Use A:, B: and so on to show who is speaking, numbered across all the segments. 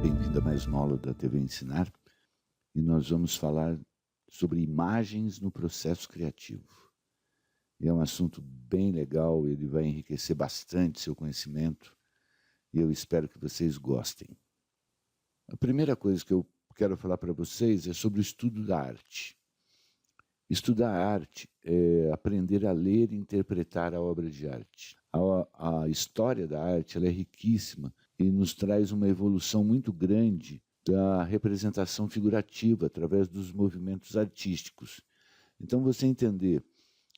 A: Bem-vindo a mais uma aula da TV Ensinar e nós vamos falar sobre imagens no processo criativo. E é um assunto bem legal, ele vai enriquecer bastante seu conhecimento e eu espero que vocês gostem. A primeira coisa que eu quero falar para vocês é sobre o estudo da arte. Estudar arte é aprender a ler e interpretar a obra de arte. A história da arte ela é riquíssima e nos traz uma evolução muito grande da representação figurativa através dos movimentos artísticos. Então você entender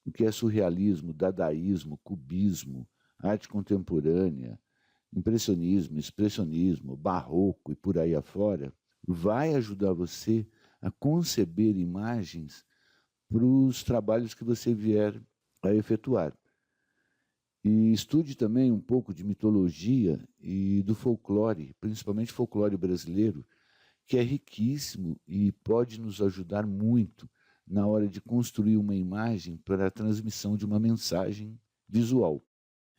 A: o que é surrealismo, dadaísmo, cubismo, arte contemporânea, impressionismo, expressionismo, barroco e por aí afora, vai ajudar você a conceber imagens para os trabalhos que você vier a efetuar. E estude também um pouco de mitologia e do folclore, principalmente folclore brasileiro, que é riquíssimo e pode nos ajudar muito na hora de construir uma imagem para a transmissão de uma mensagem visual.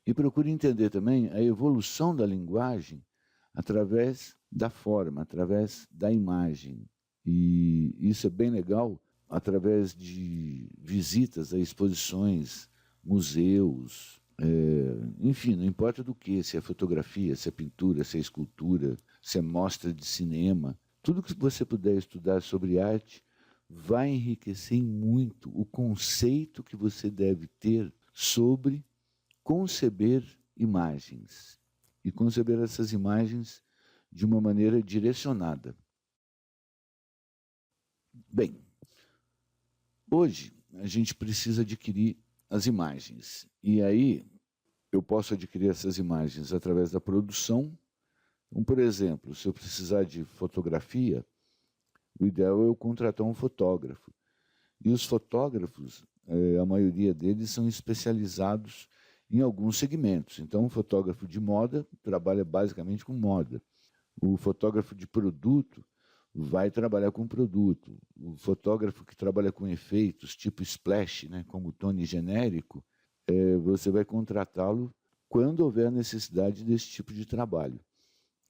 A: E procure entender também a evolução da linguagem através da forma, através da imagem. E isso é bem legal através de visitas a exposições, museus, enfim, não importa do que, se é fotografia, se é pintura, se é escultura, se é mostra de cinema, tudo que você puder estudar sobre arte vai enriquecer muito o conceito que você deve ter sobre conceber imagens e conceber essas imagens de uma maneira direcionada. Bem, hoje a gente precisa adquirir as imagens e aí eu posso adquirir essas imagens através da produção. Então, por exemplo, se eu precisar de fotografia, o ideal é eu contratar um fotógrafo. E os fotógrafos, a maioria deles são especializados em alguns segmentos. Então, o fotógrafo de moda trabalha basicamente com moda. O fotógrafo de produto vai trabalhar com produto. O fotógrafo que trabalha com efeitos, tipo splash, né, como Tony genérico, você vai contratá-lo quando houver necessidade desse tipo de trabalho.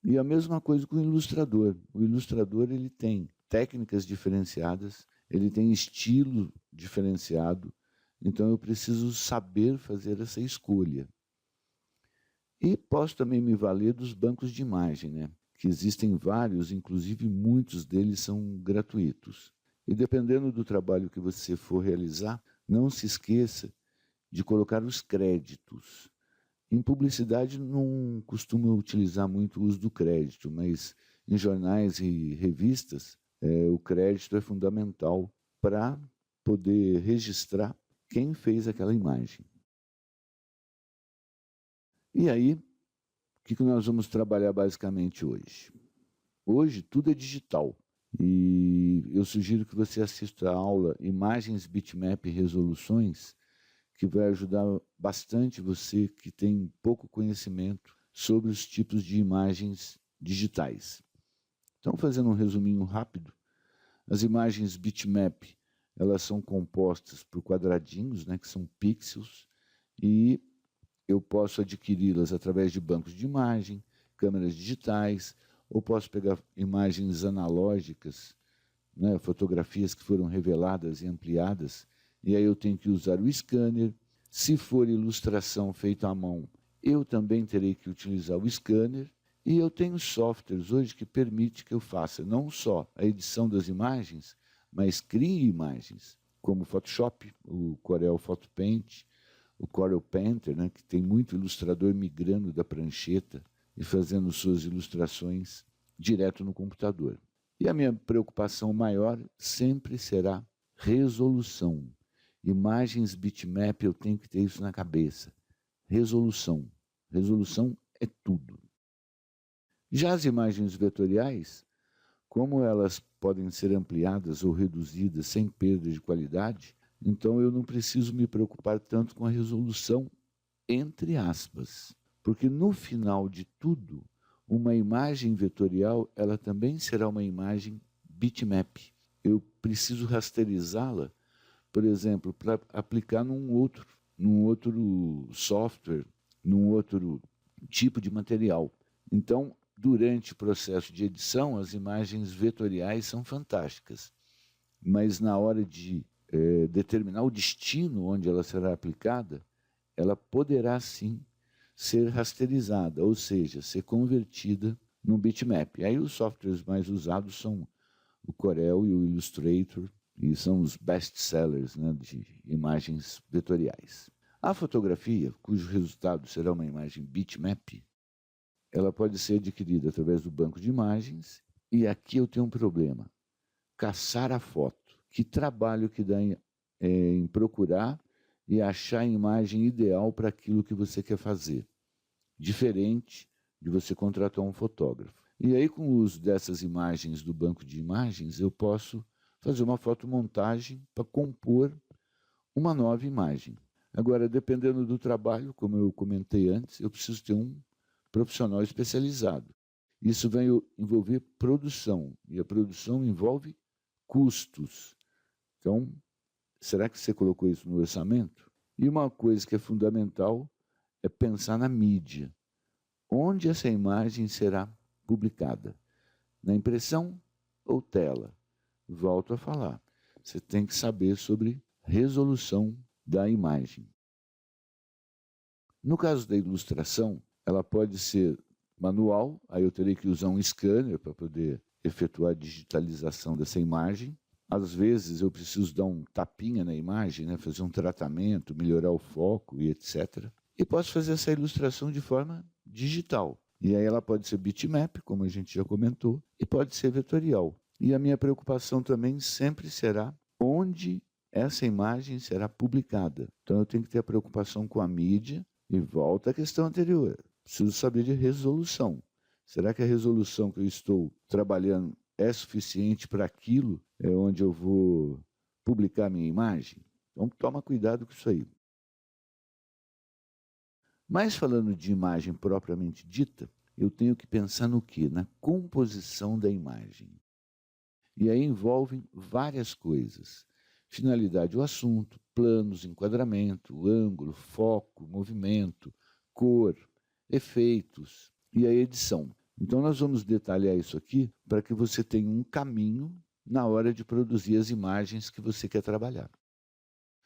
A: E a mesma coisa com o ilustrador. O ilustrador ele tem técnicas diferenciadas, ele tem estilo diferenciado, então eu preciso saber fazer essa escolha. E posso também me valer dos bancos de imagem, né? Que existem vários, inclusive muitos deles são gratuitos. E dependendo do trabalho que você for realizar, não se esqueça de colocar os créditos. Em publicidade não costumo utilizar muito o uso do crédito, mas em jornais e revistas o crédito é fundamental para poder registrar quem fez aquela imagem. E aí, o que nós vamos trabalhar basicamente hoje? Hoje tudo é digital e eu sugiro que você assista a aula Imagens, Bitmap e Resoluções, que vai ajudar bastante você que tem pouco conhecimento sobre os tipos de imagens digitais. Então, fazendo um resuminho rápido, as imagens bitmap, elas são compostas por quadradinhos, né, que são pixels, e eu posso adquiri-las através de bancos de imagem, câmeras digitais, ou posso pegar imagens analógicas, né, fotografias que foram reveladas e ampliadas, e aí eu tenho que usar o scanner. Se for ilustração feita à mão, eu também terei que utilizar o scanner. E eu tenho softwares hoje que permite que eu faça não só a edição das imagens, mas crie imagens, como o Photoshop, o Corel Photo Paint, o Corel Painter, né, que tem muito ilustrador migrando da prancheta e fazendo suas ilustrações direto no computador. E a minha preocupação maior sempre será resolução. Imagens bitmap, eu tenho que ter isso na cabeça. Resolução. Resolução é tudo. Já as imagens vetoriais, como elas podem ser ampliadas ou reduzidas sem perda de qualidade, então eu não preciso me preocupar tanto com a resolução, entre aspas. Porque no final de tudo, uma imagem vetorial, ela também será uma imagem bitmap. Eu preciso rasterizá-la, por exemplo, para aplicar num outro software, num outro tipo de material. Então, durante o processo de edição, as imagens vetoriais são fantásticas, mas na hora de determinar o destino onde ela será aplicada, ela poderá sim ser rasterizada, ou seja, ser convertida num bitmap. E aí os softwares mais usados são o Corel e o Illustrator, e são os best-sellers, né, de imagens vetoriais. A fotografia, cujo resultado será uma imagem bitmap, ela pode ser adquirida através do banco de imagens, e aqui eu tenho um problema: caçar a foto. Que trabalho que dá em procurar e achar a imagem ideal para aquilo que você quer fazer, diferente de você contratar um fotógrafo. E aí, com o uso dessas imagens do banco de imagens, eu posso fazer uma fotomontagem para compor uma nova imagem. Agora, dependendo do trabalho, como eu comentei antes, eu preciso ter um profissional especializado. Isso vai envolver produção, e a produção envolve custos. Então, será que você colocou isso no orçamento? E uma coisa que é fundamental é pensar na mídia. Onde essa imagem será publicada? Na impressão ou tela? Volto a falar. Você tem que saber sobre resolução da imagem. No caso da ilustração, ela pode ser manual, aí eu terei que usar um scanner para poder efetuar a digitalização dessa imagem. Às vezes eu preciso dar um tapinha na imagem, né, fazer um tratamento, melhorar o foco e etc. E posso fazer essa ilustração de forma digital. E aí ela pode ser bitmap, como a gente já comentou, e pode ser vetorial. E a minha preocupação também sempre será onde essa imagem será publicada. Então eu tenho que ter a preocupação com a mídia, e volta à questão anterior. Preciso saber de resolução. Será que a resolução que eu estou trabalhando é suficiente para aquilo onde eu vou publicar a minha imagem? Então toma cuidado com isso aí. Mas falando de imagem propriamente dita, eu tenho que pensar no quê? Na composição da imagem. E aí envolvem várias coisas. Finalidade do assunto, planos, enquadramento, ângulo, foco, movimento, cor, efeitos e a edição. Então nós vamos detalhar isso aqui para que você tenha um caminho na hora de produzir as imagens que você quer trabalhar.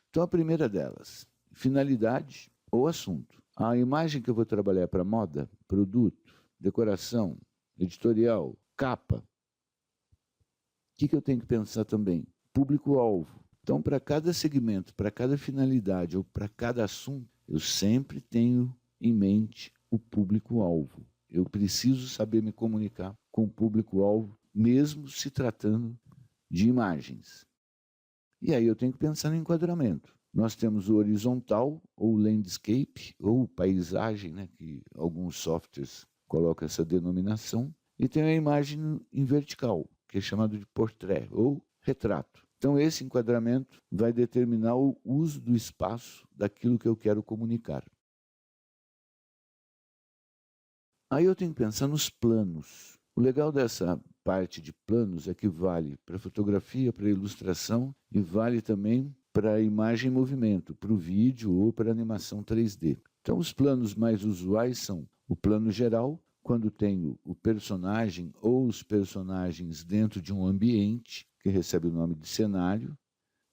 A: Então a primeira delas, finalidade ou assunto. A imagem que eu vou trabalhar é para moda, produto, decoração, editorial, capa. O que eu tenho que pensar também? Público-alvo. Então, para cada segmento, para cada finalidade ou para cada assunto, eu sempre tenho em mente o público-alvo. Eu preciso saber me comunicar com o público-alvo, mesmo se tratando de imagens. E aí eu tenho que pensar no enquadramento. Nós temos o horizontal, ou landscape, ou paisagem, né, que alguns softwares colocam essa denominação, e tem a imagem em vertical, que é chamado de portrait, ou retrato. Então esse enquadramento vai determinar o uso do espaço daquilo que eu quero comunicar. Aí eu tenho que pensar nos planos. O legal dessa parte de planos é que vale para fotografia, para ilustração e vale também para a imagem em movimento, para o vídeo ou para a animação 3D. Então os planos mais usuais são o plano geral, quando tenho o personagem ou os personagens dentro de um ambiente, que recebe o nome de cenário.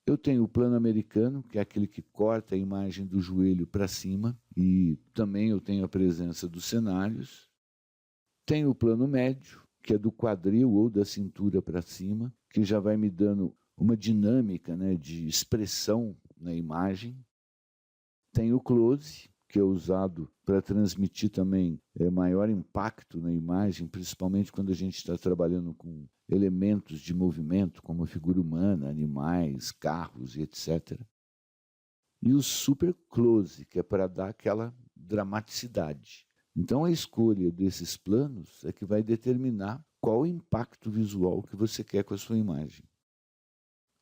A: Eu tenho o plano americano, que é aquele que corta a imagem do joelho para cima, e também eu tenho a presença dos cenários. Tenho o plano médio, que é do quadril ou da cintura para cima, que já vai me dando uma dinâmica, né, de expressão na imagem. Tenho o close, que é usado para transmitir também maior impacto na imagem, principalmente quando a gente está trabalhando com elementos de movimento, como a figura humana, animais, carros e etc. E o super close, que é para dar aquela dramaticidade. Então a escolha desses planos é que vai determinar qual o impacto visual que você quer com a sua imagem.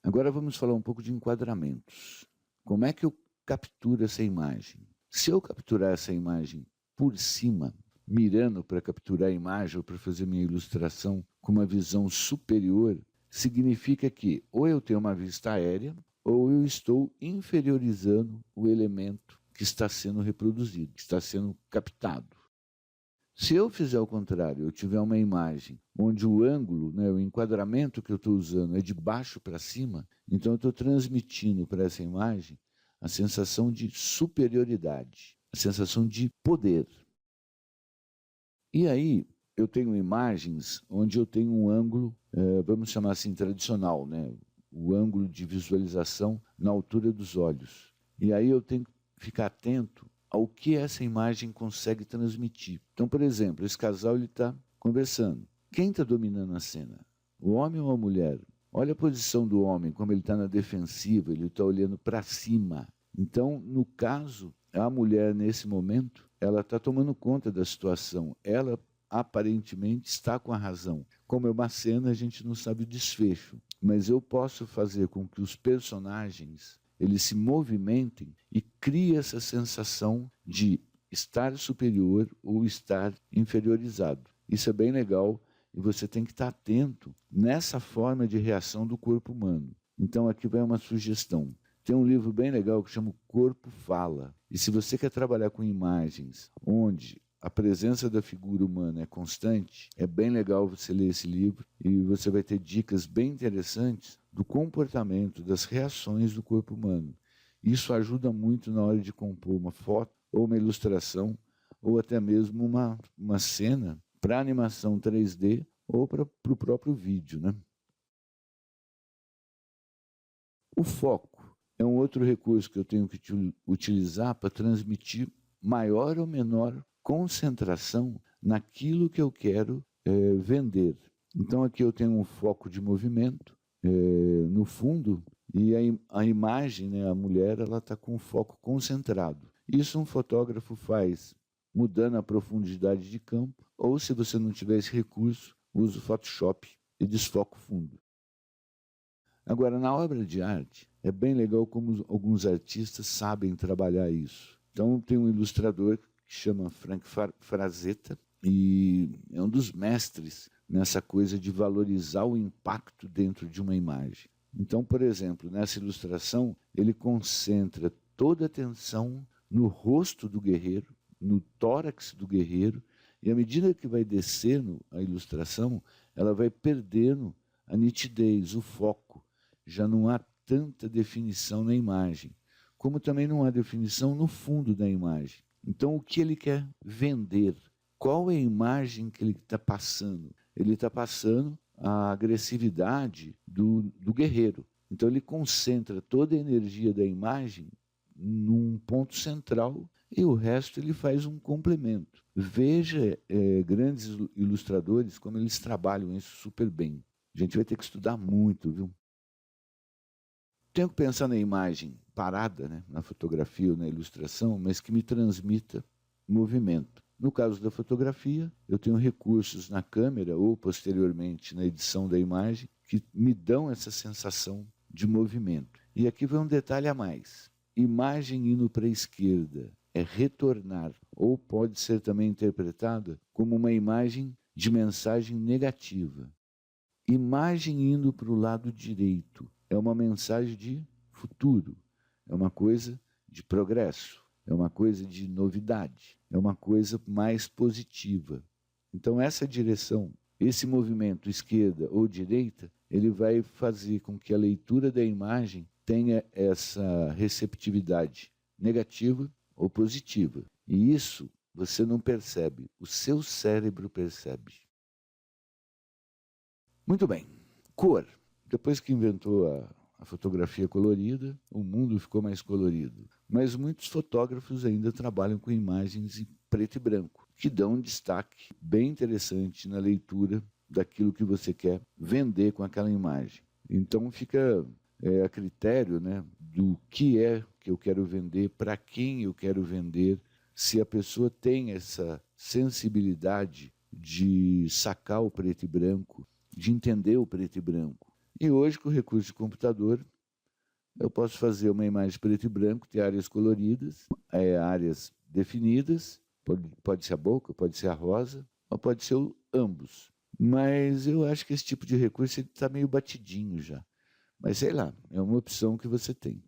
A: Agora vamos falar um pouco de enquadramentos. Como é que eu capturo essa imagem? Se eu capturar essa imagem por cima, mirando para capturar a imagem ou para fazer minha ilustração com uma visão superior, significa que ou eu tenho uma vista aérea ou eu estou inferiorizando o elemento que está sendo reproduzido, que está sendo captado. Se eu fizer o contrário, eu tiver uma imagem onde o ângulo, né, o enquadramento que eu estou usando é de baixo para cima, então eu estou transmitindo para essa imagem a sensação de superioridade, a sensação de poder. E aí eu tenho imagens onde eu tenho um ângulo, vamos chamar assim, tradicional, né? O ângulo de visualização na altura dos olhos. E aí eu tenho que ficar atento ao que essa imagem consegue transmitir. Então, por exemplo, esse casal está conversando. Quem está dominando a cena? O homem ou a mulher? Olha a posição do homem, como ele está na defensiva, ele está olhando para cima. Então, no caso, a mulher, nesse momento, ela está tomando conta da situação. Ela, aparentemente, está com a razão. Como é uma cena, a gente não sabe o desfecho. Mas eu posso fazer com que os personagens eles se movimentem e cria essa sensação de estar superior ou estar inferiorizado. Isso é bem legal e você tem que estar atento nessa forma de reação do corpo humano. Então aqui vai uma sugestão. Tem um livro bem legal que chama O Corpo Fala. E se você quer trabalhar com imagens onde a presença da figura humana é constante, é bem legal você ler esse livro e você vai ter dicas bem interessantes do comportamento, das reações do corpo humano. Isso ajuda muito na hora de compor uma foto ou uma ilustração ou até mesmo uma cena para animação 3D ou para o próprio vídeo, né? O foco é um outro recurso que eu tenho que utilizar para transmitir maior ou menor concentração naquilo que eu quero vender. Então aqui eu tenho um foco de movimento no fundo e a imagem, né, a mulher, ela está com o foco concentrado. Isso um fotógrafo faz mudando a profundidade de campo ou, se você não tiver esse recurso, usa o Photoshop e desfoca o fundo. Agora, na obra de arte, é bem legal como alguns artistas sabem trabalhar isso. Então tem um ilustrador que chama Frank Frazetta, e é um dos mestres nessa coisa de valorizar o impacto dentro de uma imagem. Então, por exemplo, nessa ilustração, ele concentra toda a atenção no rosto do guerreiro, no tórax do guerreiro, e à medida que vai descendo a ilustração, ela vai perdendo a nitidez, o foco. Já não há tanta definição na imagem, como também não há definição no fundo da imagem. Então, o que ele quer vender? Qual é a imagem que ele está passando? Ele está passando a agressividade do guerreiro. Então, ele concentra toda a energia da imagem num ponto central e o resto ele faz um complemento. Veja grandes ilustradores como eles trabalham isso super bem. A gente vai ter que estudar muito, viu? Tenho que pensar na imagem parada, né, na fotografia ou na ilustração, mas que me transmita movimento. No caso da fotografia, eu tenho recursos na câmera ou posteriormente na edição da imagem que me dão essa sensação de movimento. E aqui vai um detalhe a mais. Imagem indo para a esquerda é retornar, ou pode ser também interpretada como uma imagem de mensagem negativa. Imagem indo para o lado direito é uma mensagem de futuro, é uma coisa de progresso, é uma coisa de novidade, é uma coisa mais positiva. Então essa direção, esse movimento esquerda ou direita, ele vai fazer com que a leitura da imagem tenha essa receptividade negativa ou positiva. E isso você não percebe, o seu cérebro percebe. Muito bem, cor. Depois que inventou a fotografia colorida, o mundo ficou mais colorido. Mas muitos fotógrafos ainda trabalham com imagens em preto e branco, que dão um destaque bem interessante na leitura daquilo que você quer vender com aquela imagem. Então fica a critério, né, do que é que eu quero vender, para quem eu quero vender, se a pessoa tem essa sensibilidade de sacar o preto e branco, de entender o preto e branco. E hoje, com o recurso de computador, eu posso fazer uma imagem preto e branco, ter áreas coloridas, áreas definidas, pode ser a boca, pode ser a rosa, ou pode ser ambos. Mas eu acho que esse tipo de recurso está meio batidinho já. Mas sei lá, é uma opção que você tem.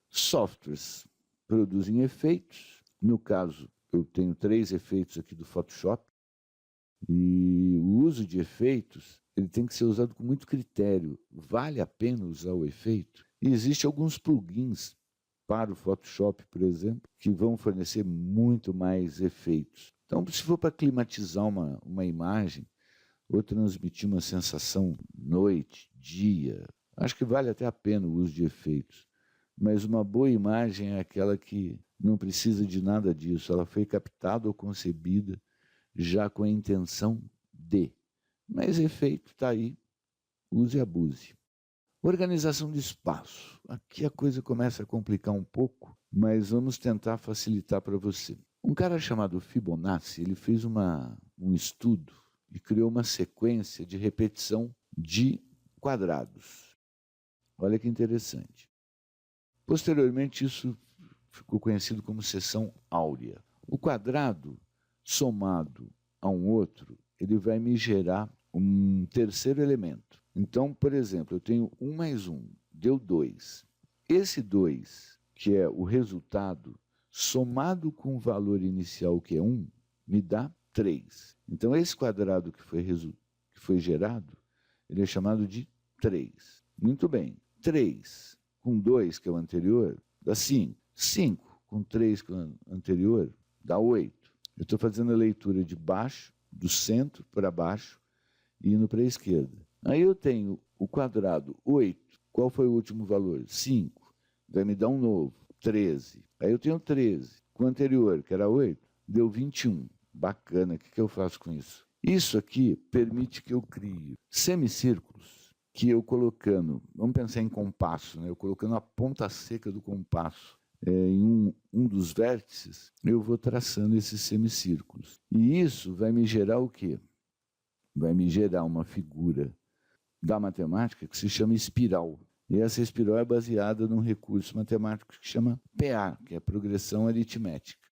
A: Softwares produzem efeitos, No caso, eu tenho 3 efeitos aqui do Photoshop, e o uso de efeitos ele tem que ser usado com muito critério. Vale a pena usar o efeito? E existem alguns plugins para o Photoshop, por exemplo, que vão fornecer muito mais efeitos. Então, se for para climatizar uma imagem, ou transmitir uma sensação noite, dia, acho que vale até a pena o uso de efeitos. Mas uma boa imagem é aquela que não precisa de nada disso. Ela foi captada ou concebida já com a intenção de. Mas efeito está aí, use e abuse. Organização de espaço. Aqui a coisa começa a complicar um pouco, mas vamos tentar facilitar para você. Um cara chamado Fibonacci, ele fez um estudo e criou uma sequência de repetição de quadrados. Olha que interessante. Posteriormente, isso ficou conhecido como seção áurea. O quadrado somado a um outro, ele vai me gerar um terceiro elemento. Então, por exemplo, eu tenho 1 mais 1, deu 2. Esse 2, que é o resultado, somado com o valor inicial, que é 1, me dá 3. Então, esse quadrado que foi gerado, ele é chamado de 3. Muito bem. 3 com 2, que é o anterior, dá 5. 5 com 3, que é o anterior, dá 8. Eu estou fazendo a leitura de baixo, do centro para baixo, e indo para a esquerda. Aí eu tenho o quadrado 8. Qual foi o último valor? 5. Vai me dar um novo, 13. Aí eu tenho 13. Com o anterior, que era 8, deu 21. Bacana, o que eu faço com isso? Isso aqui permite que eu crie semicírculos que eu colocando, vamos pensar em compasso, né? Eu colocando a ponta seca do compasso em um dos vértices, eu vou traçando esses semicírculos. E isso vai me gerar o quê? Vai me gerar uma figura da matemática que se chama espiral. E essa espiral é baseada num recurso matemático que chama PA, que é progressão aritmética.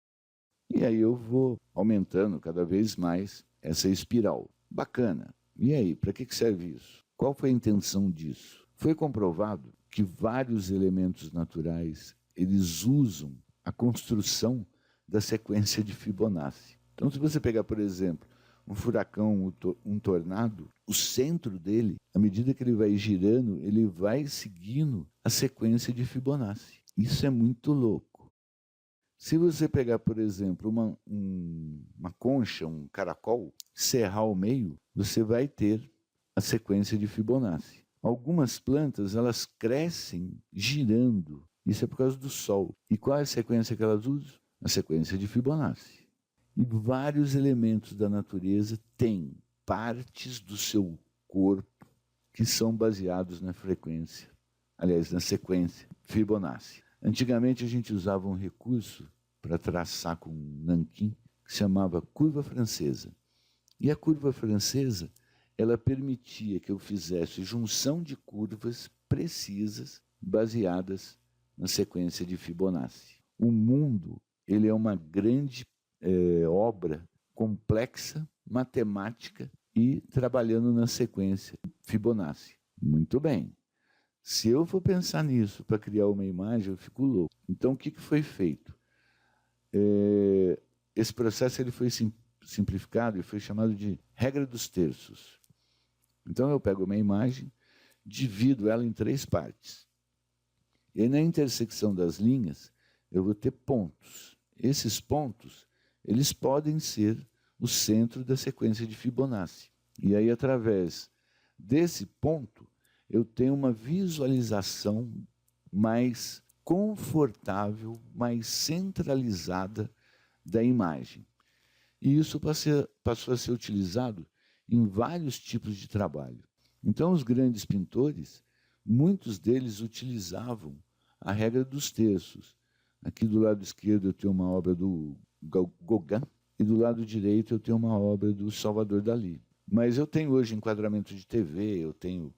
A: E aí eu vou aumentando cada vez mais essa espiral. Bacana. E aí, para que serve isso? Qual foi a intenção disso? Foi comprovado que vários elementos naturais, eles usam a construção da sequência de Fibonacci. Então, se você pegar, por exemplo, um furacão, um tornado, o centro dele, à medida que ele vai girando, ele vai seguindo a sequência de Fibonacci. Isso é muito louco. Se você pegar, por exemplo, uma concha, um caracol, serrar ao meio, você vai ter a sequência de Fibonacci. Algumas plantas, elas crescem girando. Isso é por causa do Sol. E qual é a sequência que elas usam? A sequência de Fibonacci. E vários elementos da natureza têm partes do seu corpo que são baseados na frequência, aliás, na sequência Fibonacci. Antigamente a gente usava um recurso para traçar com nanquim que se chamava curva francesa. E a curva francesa, ela permitia que eu fizesse junção de curvas precisas baseadas na sequência de Fibonacci. O mundo, ele é uma grande obra complexa, matemática e trabalhando na sequência Fibonacci. Muito bem. Se eu for pensar nisso para criar uma imagem, eu fico louco. Então, o que foi feito? Esse processo ele foi simplificado e foi chamado de regra dos terços. Então, eu pego uma imagem, divido ela em 3 partes. E aí, na intersecção das linhas, eu vou ter pontos. Esses pontos, eles podem ser o centro da sequência de Fibonacci. E aí, através desse ponto, eu tenho uma visualização mais confortável, mais centralizada da imagem. E isso passou a ser utilizado em vários tipos de trabalho. Então, os grandes pintores, muitos deles utilizavam a regra dos terços. Aqui do lado esquerdo eu tenho uma obra do Gauguin e do lado direito eu tenho uma obra do Salvador Dalí. Mas eu tenho hoje enquadramento de TV, eu tenho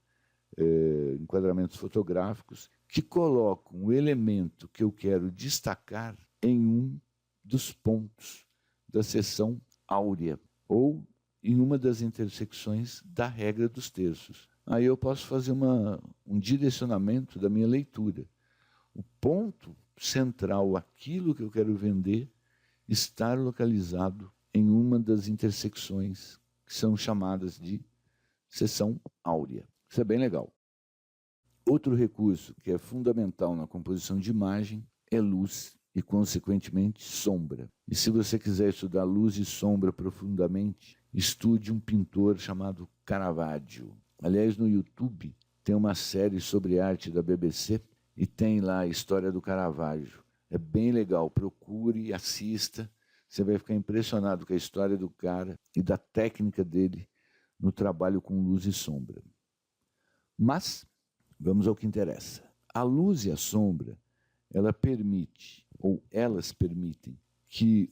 A: enquadramentos fotográficos que colocam o elemento que eu quero destacar em um dos pontos da seção áurea ou em uma das intersecções da regra dos terços. Aí eu posso fazer um direcionamento da minha leitura. O ponto central, aquilo que eu quero vender, estar localizado em uma das intersecções que são chamadas de seção áurea. Isso é bem legal. Outro recurso que é fundamental na composição de imagem é luz e, consequentemente, sombra. E se você quiser estudar luz e sombra profundamente, estude um pintor chamado Caravaggio. Aliás, no YouTube tem uma série sobre arte da BBC e tem lá a história do Caravaggio. É bem legal, procure, assista. Você vai ficar impressionado com a história do cara e da técnica dele no trabalho com luz e sombra. Mas vamos ao que interessa. A luz e a sombra, ela permite, ou elas permitem, que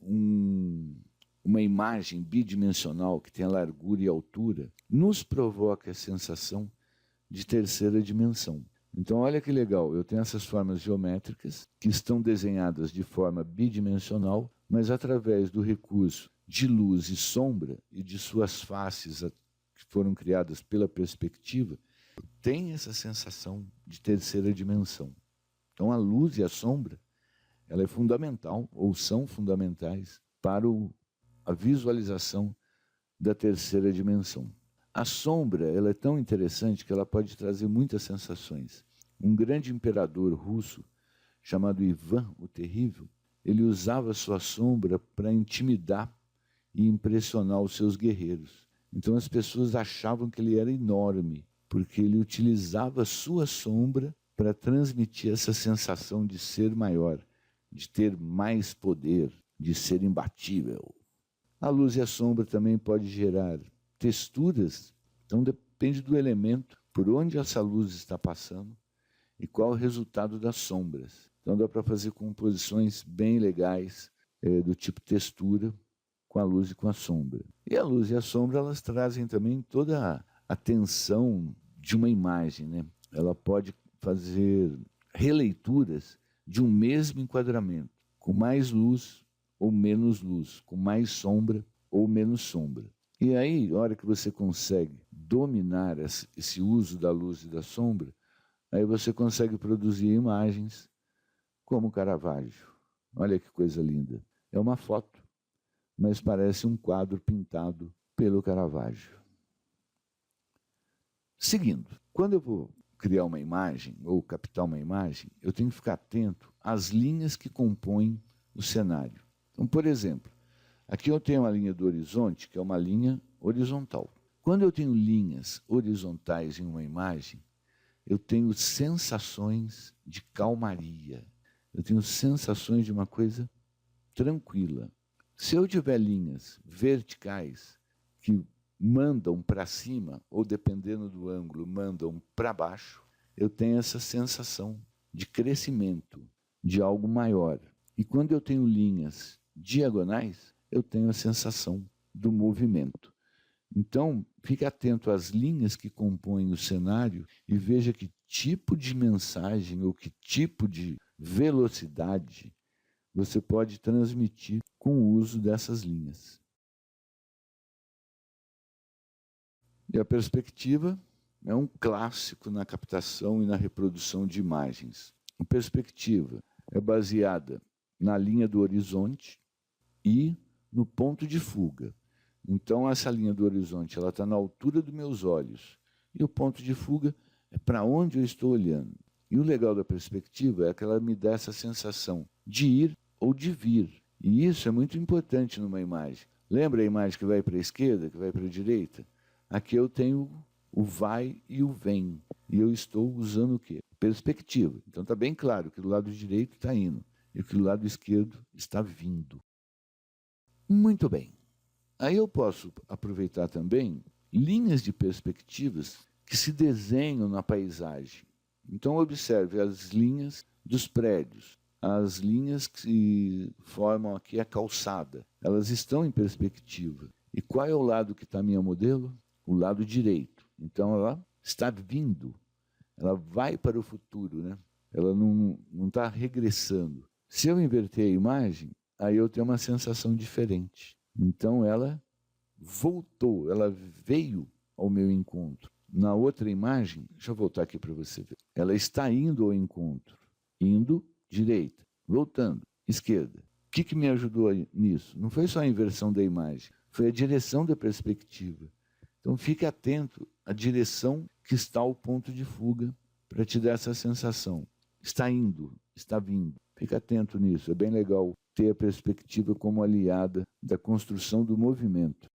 A: uma imagem bidimensional que tenha largura e altura nos provoque a sensação de terceira dimensão. Então, olha que legal, eu tenho essas formas geométricas que estão desenhadas de forma bidimensional, mas através do recurso de luz e sombra e de suas faces que foram criadas pela perspectiva, tem essa sensação de terceira dimensão. Então, a luz e a sombra, ela é fundamental, ou são fundamentais, para a visualização da terceira dimensão. A sombra, ela é tão interessante que ela pode trazer muitas sensações. Um grande imperador russo, chamado Ivan o Terrível, ele usava sua sombra para intimidar e impressionar os seus guerreiros. Então as pessoas achavam que ele era enorme, porque ele utilizava a sua sombra para transmitir essa sensação de ser maior, de ter mais poder, de ser imbatível. A luz e a sombra também pode gerar texturas, então depende do elemento, por onde essa luz está passando e qual o resultado das sombras. Então dá para fazer composições bem legais do tipo textura com a luz e com a sombra. E a luz e a sombra, elas trazem também toda a tensão de uma imagem, né? Ela pode fazer releituras de um mesmo enquadramento, com mais luz ou menos luz, com mais sombra ou menos sombra. E aí, na hora que você consegue dominar esse uso da luz e da sombra, aí você consegue produzir imagens como Caravaggio. Olha que coisa linda. É uma foto, mas parece um quadro pintado pelo Caravaggio. Seguindo, quando eu vou criar uma imagem ou captar uma imagem, eu tenho que ficar atento às linhas que compõem o cenário. Então, por exemplo, aqui eu tenho uma linha do horizonte, que é uma linha horizontal. Quando eu tenho linhas horizontais em uma imagem, eu tenho sensações de calmaria. Eu tenho sensações de uma coisa tranquila. Se eu tiver linhas verticais que mandam para cima, ou dependendo do ângulo, mandam para baixo, eu tenho essa sensação de crescimento, de algo maior. E quando eu tenho linhas diagonais, eu tenho a sensação do movimento. Então, fique atento às linhas que compõem o cenário e veja que tipo de mensagem ou que tipo de velocidade você pode transmitir com o uso dessas linhas. E a perspectiva é um clássico na captação e na reprodução de imagens. A perspectiva é baseada na linha do horizonte e no ponto de fuga. Então, essa linha do horizonte ela está na altura dos meus olhos e o ponto de fuga é para onde eu estou olhando. E o legal da perspectiva é que ela me dá essa sensação de ir ou de vir. E isso é muito importante numa imagem. Lembra a imagem que vai para a esquerda, que vai para a direita? Aqui eu tenho o vai e o vem. E eu estou usando o quê? Perspectiva. Então está bem claro que do lado direito está indo e que do lado esquerdo está vindo. Muito bem. Aí eu posso aproveitar também linhas de perspectivas que se desenham na paisagem. Então observe as linhas dos prédios, as linhas que formam aqui a calçada. Elas estão em perspectiva. E qual é o lado que está a minha modelo? O lado direito. Então ela está vindo, ela vai para o futuro, né? Ela não está regressando. Se eu inverter a imagem, aí eu tenho uma sensação diferente. Então ela voltou, ela veio ao meu encontro. Na outra imagem, deixa eu voltar aqui para você ver. Ela está indo ao encontro, indo direita, voltando, esquerda. que me ajudou nisso? Não foi só a inversão da imagem, foi a direção da perspectiva. Então fique atento à direção que está o ponto de fuga para te dar essa sensação. Está indo, está vindo. Fique atento nisso, é bem legal ter a perspectiva como aliada da construção do movimento.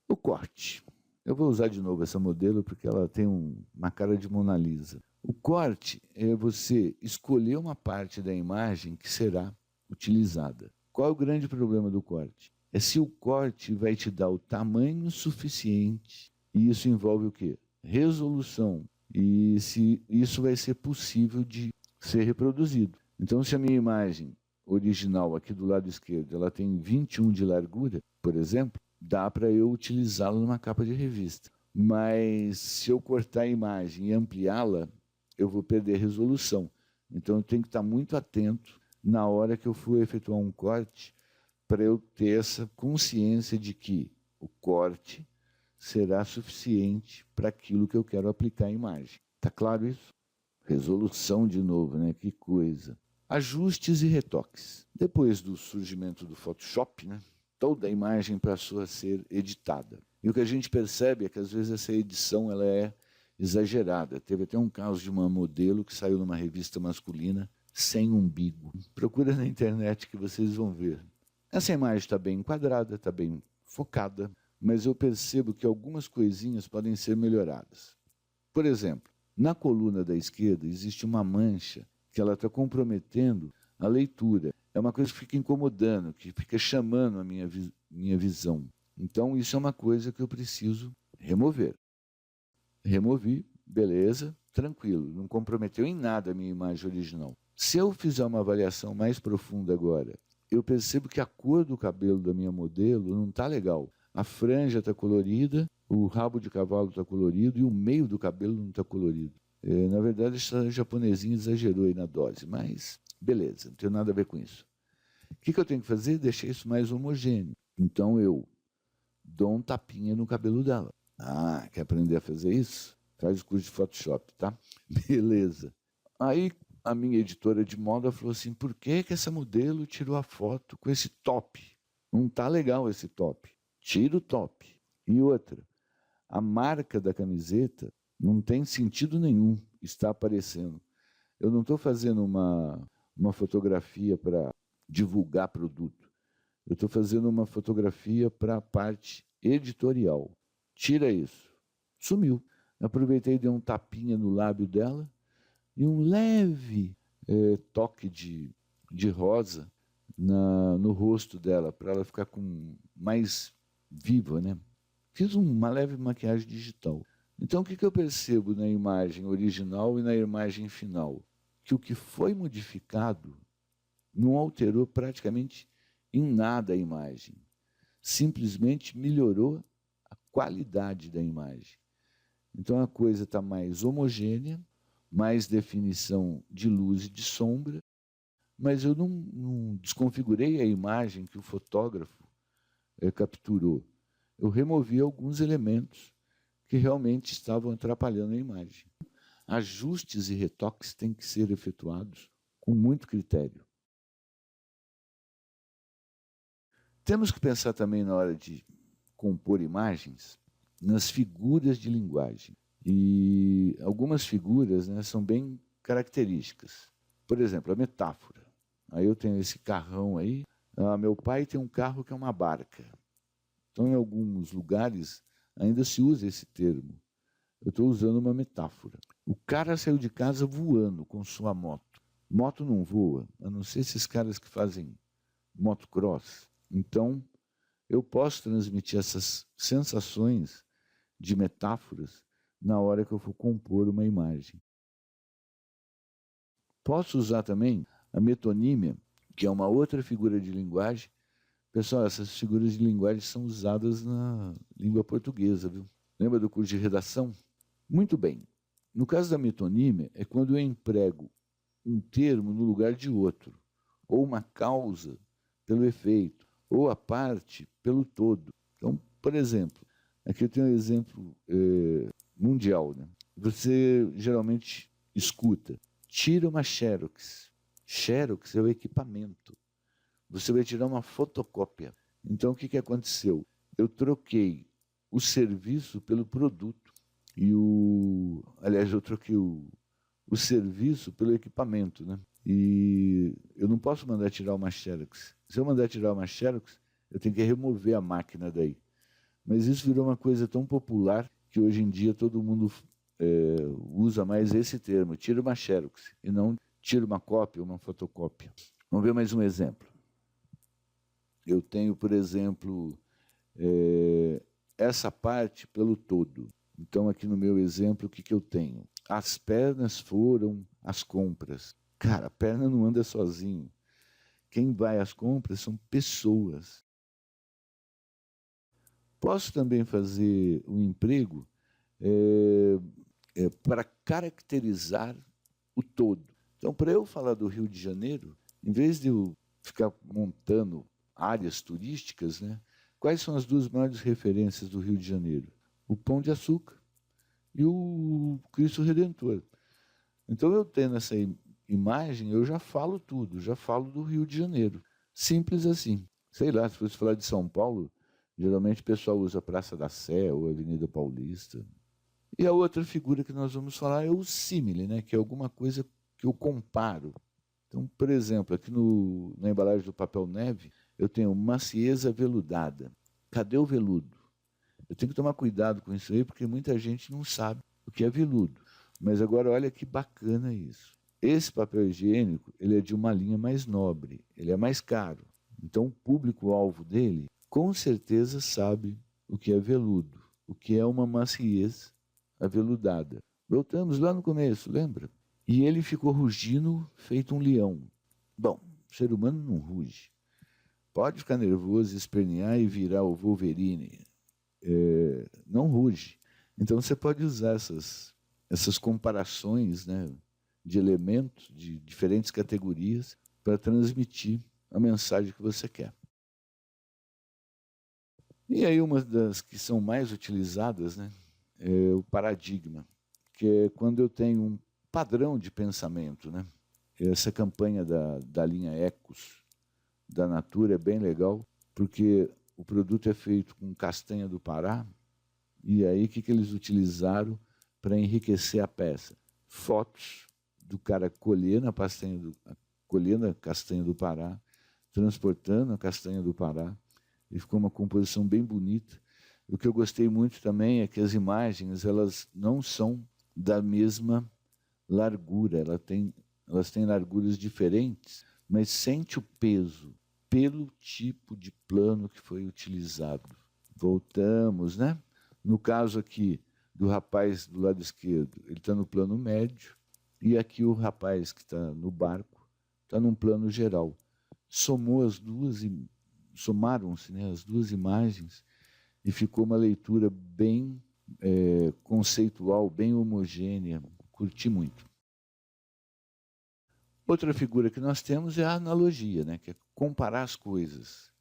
A: O corte. Eu vou usar de novo essa modelo porque ela tem uma cara de Mona Lisa. O corte é você escolher uma parte da imagem que será utilizada. Qual é o grande problema do corte? É se o corte vai te dar o tamanho suficiente, e isso envolve o quê? Resolução, e se isso vai ser possível de ser reproduzido. Então, se a minha imagem original aqui do lado esquerdo, ela tem 21 de largura, por exemplo, dá para eu utilizá-la numa capa de revista. Mas se eu cortar a imagem e ampliá-la, eu vou perder resolução. Então eu tenho que estar muito atento na hora que eu for efetuar um corte para eu ter essa consciência de que o corte será suficiente para aquilo que eu quero aplicar à imagem. Está claro isso? Resolução de novo, né? Que coisa. Ajustes e retoques. Depois do surgimento do Photoshop, né? Toda a imagem passou a ser editada. E o que a gente percebe é que às vezes essa edição ela é exagerada. Teve até um caso de uma modelo que saiu numa revista masculina sem umbigo. Procura na internet que vocês vão ver. Essa imagem está bem enquadrada, está bem focada, mas eu percebo que algumas coisinhas podem ser melhoradas. Por exemplo, na coluna da esquerda existe uma mancha que ela está comprometendo a leitura. É uma coisa que fica incomodando, que fica chamando a minha visão. Então, isso é uma coisa que eu preciso remover. Removi, beleza, tranquilo, não comprometeu em nada a minha imagem original. Se eu fizer uma avaliação mais profunda agora, eu percebo que a cor do cabelo da minha modelo não está legal. A franja está colorida, o rabo de cavalo está colorido e o meio do cabelo não está colorido. Na verdade, essa japonesinha exagerou aí na dose, mas beleza, não tem nada a ver com isso. O que eu tenho que fazer? Deixar isso mais homogêneo. Então eu dou um tapinha no cabelo dela. Ah, quer aprender a fazer isso? Faz o curso de Photoshop, tá? Beleza. Aí a minha editora de moda falou assim, por que essa modelo tirou a foto com esse top? Não tá legal esse top. Tira o top. E outra, a marca da camiseta não tem sentido nenhum estar aparecendo. Eu não estou fazendo uma fotografia para divulgar produto. Eu estou fazendo uma fotografia para a parte editorial. Tira isso. Sumiu. Aproveitei e dei um tapinha no lábio dela e um leve toque de rosa no rosto dela, para ela ficar mais viva, né? Fiz uma leve maquiagem digital. Então, o que eu percebo na imagem original e na imagem final? Que o que foi modificado não alterou praticamente em nada a imagem. Simplesmente melhorou a qualidade da imagem. Então, a coisa está mais homogênea, mais definição de luz e de sombra, mas eu não desconfigurei a imagem que o fotógrafo capturou. Eu removi alguns elementos que realmente estavam atrapalhando a imagem. Ajustes e retoques têm que ser efetuados com muito critério. Temos que pensar também na hora de compor imagens nas figuras de linguagem. E algumas figuras, né, são bem características. Por exemplo, a metáfora. Aí eu tenho esse carrão aí. Meu pai tem um carro que é uma barca. Então, em alguns lugares, ainda se usa esse termo. Eu estou usando uma metáfora. O cara saiu de casa voando com sua moto. Moto não voa, a não ser esses caras que fazem motocross. Então, eu posso transmitir essas sensações de metáforas na hora que eu for compor uma imagem. Posso usar também a metonímia, que é uma outra figura de linguagem. Pessoal, essas figuras de linguagem são usadas na língua portuguesa, viu? Lembra do curso de redação? Muito bem. No caso da metonímia, é quando eu emprego um termo no lugar de outro, ou uma causa pelo efeito, ou a parte pelo todo. Então, por exemplo, aqui eu tenho um exemplo mundial, né? Você geralmente escuta, tira uma xerox. Xerox é o equipamento. Você vai tirar uma fotocópia. Então, o que aconteceu? Eu troquei o serviço pelo produto. Aliás, eu troquei o serviço pelo equipamento, né? E eu não posso mandar tirar uma Xerox. Se eu mandar tirar uma Xerox, eu tenho que remover a máquina daí. Mas isso virou uma coisa tão popular que hoje em dia todo mundo usa mais esse termo, tira uma Xerox, e não tira uma cópia ou uma fotocópia. Vamos ver mais um exemplo. Eu tenho, por exemplo, essa parte pelo todo. Então, aqui no meu exemplo, o que eu tenho? As pernas foram às compras. Cara, a perna não anda sozinho. Quem vai às compras são pessoas. Posso também fazer um emprego para caracterizar o todo. Então, para eu falar do Rio de Janeiro, em vez de eu ficar montando áreas turísticas, né, quais são as duas maiores referências do Rio de Janeiro? O Pão de Açúcar e o Cristo Redentor. Então, eu tendo essa imagem, eu já falo tudo, já falo do Rio de Janeiro. Simples assim. Sei lá, se fosse falar de São Paulo, geralmente o pessoal usa a Praça da Sé ou a Avenida Paulista. E a outra figura que nós vamos falar é o símile, né? Que é alguma coisa que eu comparo. Então, por exemplo, aqui na embalagem do papel neve, eu tenho macieza veludada. Cadê o veludo? Eu tenho que tomar cuidado com isso aí, porque muita gente não sabe o que é veludo. Mas agora olha que bacana isso. Esse papel higiênico, ele é de uma linha mais nobre, ele é mais caro. Então, o público-alvo dele, com certeza, sabe o que é veludo, o que é uma maciez aveludada. Voltamos lá no começo, lembra? E ele ficou rugindo feito um leão. Bom, o ser humano não ruge. Pode ficar nervoso, espernear e virar o Wolverine. Não ruge. Então você pode usar essas comparações, né, de elementos de diferentes categorias para transmitir a mensagem que você quer. E aí uma das que são mais utilizadas, né, é o paradigma, que é quando eu tenho um padrão de pensamento, né? Essa campanha da linha Ecos da Natura é bem legal, porque o produto é feito com castanha do Pará, e aí o que eles utilizaram para enriquecer a peça? Fotos do cara colhendo a castanha do Pará, transportando a castanha do Pará, e ficou uma composição bem bonita. O que eu gostei muito também é que as imagens elas não são da mesma largura, elas têm larguras diferentes, mas sente o peso pelo tipo de plano que foi utilizado. Voltamos, né? No caso aqui do rapaz do lado esquerdo, ele está no plano médio, e aqui o rapaz que está no barco está num plano geral. Somaram-se, né, as duas imagens e ficou uma leitura bem conceitual, bem homogênea. Curti muito. Outra figura que nós temos é a analogia, né, que é comparar as coisas.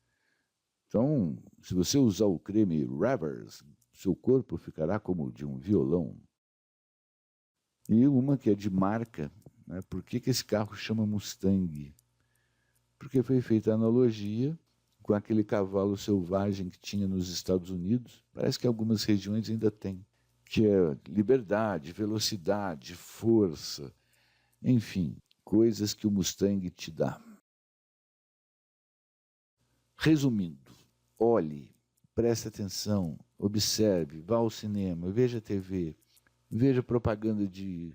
A: Então, se você usar o creme Revers, seu corpo ficará como o de um violão. E uma que é de marca, né, por que esse carro chama Mustang? Porque foi feita a analogia com aquele cavalo selvagem que tinha nos Estados Unidos. Parece que algumas regiões ainda tem, que é liberdade, velocidade, força, enfim, coisas que o Mustang te dá. Resumindo, olhe, preste atenção, observe, vá ao cinema, veja TV, veja propaganda de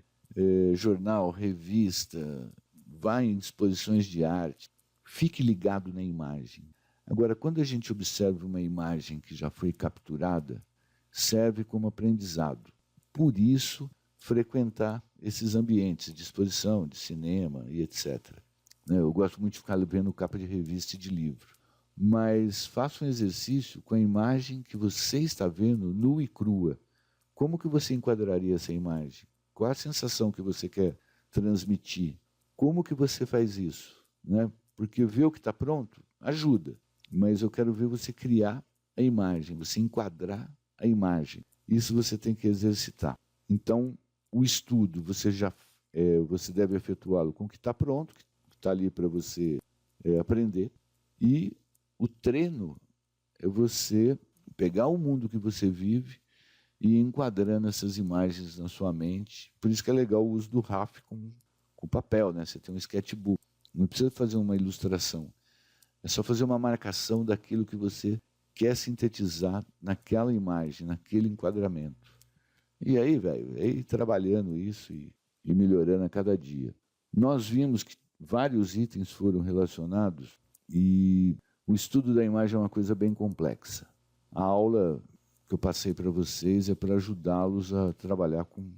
A: jornal, revista, vá em exposições de arte, fique ligado na imagem. Agora, quando a gente observa uma imagem que já foi capturada, serve como aprendizado. Por isso, frequentar esses ambientes de exposição, de cinema e etc. Eu gosto muito de ficar vendo capa de revista e de livro. Mas faça um exercício com a imagem que você está vendo nua e crua. Como que você enquadraria essa imagem? Qual a sensação que você quer transmitir? Como que você faz isso? Porque ver o que está pronto ajuda, mas eu quero ver você criar a imagem, você enquadrar a imagem. Isso você tem que exercitar. Então, o estudo, você deve efetuá-lo com o que está pronto, que está ali para você aprender. E o treino é você pegar o mundo que você vive e ir enquadrando essas imagens na sua mente. Por isso que é legal o uso do RAF com papel, né? Você tem um sketchbook. Não precisa fazer uma ilustração. É só fazer uma marcação daquilo que você quer sintetizar naquela imagem, naquele enquadramento. E aí, velho, ir trabalhando isso e melhorando a cada dia. Nós vimos que vários itens foram relacionados e o estudo da imagem é uma coisa bem complexa. A aula que eu passei para vocês é para ajudá-los a trabalhar com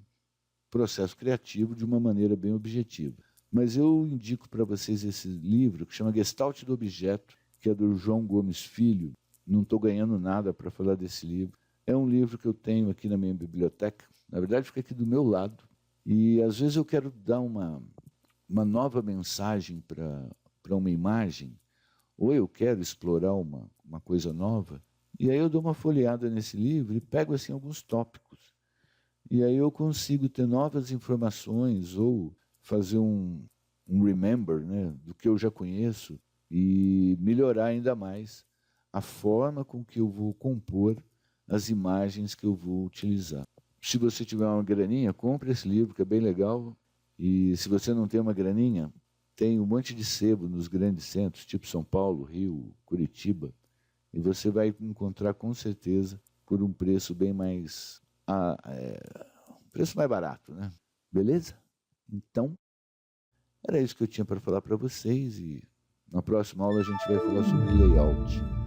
A: processo criativo de uma maneira bem objetiva. Mas eu indico para vocês esse livro que chama Gestalt do Objeto, que é do João Gomes Filho. Não estou ganhando nada para falar desse livro. É um livro que eu tenho aqui na minha biblioteca. Na verdade, fica aqui do meu lado. E às vezes eu quero dar uma nova mensagem para uma imagem, ou eu quero explorar uma coisa nova. E aí eu dou uma folheada nesse livro e pego assim alguns tópicos. E aí eu consigo ter novas informações ou fazer um remember, né, do que eu já conheço e melhorar ainda mais a forma com que eu vou compor as imagens que eu vou utilizar. Se você tiver uma graninha, compre esse livro, que é bem legal. E se você não tem uma graninha, tem um monte de sebo nos grandes centros, tipo São Paulo, Rio, Curitiba. E você vai encontrar com certeza por um preço bem mais... preço mais barato, né? Beleza? Então, era isso que eu tinha para falar para vocês. E na próxima aula a gente vai falar sobre layout.